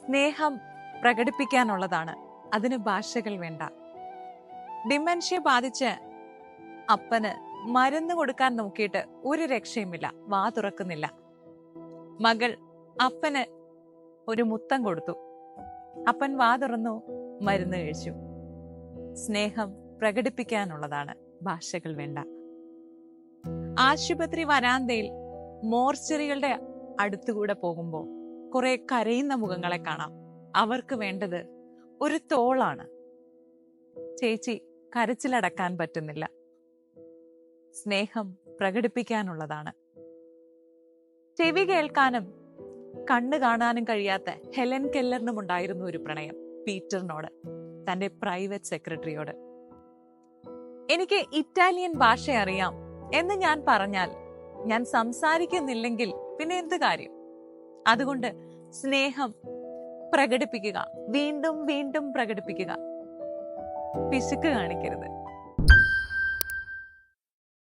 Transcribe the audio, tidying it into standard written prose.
സ്നേഹം പ്രകടിപ്പിക്കാനുള്ളതാണ്, അതിന് ഭാഷകൾ വേണ്ട. ഡിമെൻഷ്യ ബാധിച്ച് അപ്പന് മരുന്ന് കൊടുക്കാൻ നോക്കിയിട്ട് ഒരു രക്ഷയുമില്ല, വാ തുറക്കുന്നില്ല. മകൾ അപ്പന് ഒരു മുത്തം കൊടുത്തു, അപ്പൻ വാ തുറന്നു, മരുന്ന് കഴിച്ചു. സ്നേഹം പ്രകടിപ്പിക്കാനുള്ളതാണ്, ഭാഷകൾ വേണ്ട. ആശുപത്രി വരാന്തയിൽ മോർച്ചറികളുടെ അടുത്തുകൂടെ പോകുമ്പോൾ കുറെ കരയുന്ന മുഖങ്ങളെ കാണാം. അവർക്ക് വേണ്ടത് ഒരു തോളാണ്. ചേച്ചി കരച്ചിലടക്കാൻ പറ്റുന്നില്ല. സ്നേഹം പ്രകടിപ്പിക്കാനുള്ളതാണ്. ചെവി കേൾക്കാനും കണ്ണു കാണാനും കഴിയാത്ത ഹെലൻ കെല്ലറിനും ഉണ്ടായിരുന്നു ഒരു പ്രണയം, പീറ്ററിനോട്, തന്റെ പ്രൈവറ്റ് സെക്രട്ടറിയോട്. എനിക്ക് ഇറ്റാലിയൻ ഭാഷ അറിയാം എന്ന് ഞാൻ പറഞ്ഞാൽ ഞാൻ സംസാരിക്കുന്നില്ലെങ്കിൽ പിന്നെ എന്ത് കാര്യം? അതുകൊണ്ട് സ്നേഹം പ്രകടിപ്പിക്കുക, വീണ്ടും വീണ്ടും പ്രകടിപ്പിക്കുക. പിശുക്ക് കാണിക്കരുത്.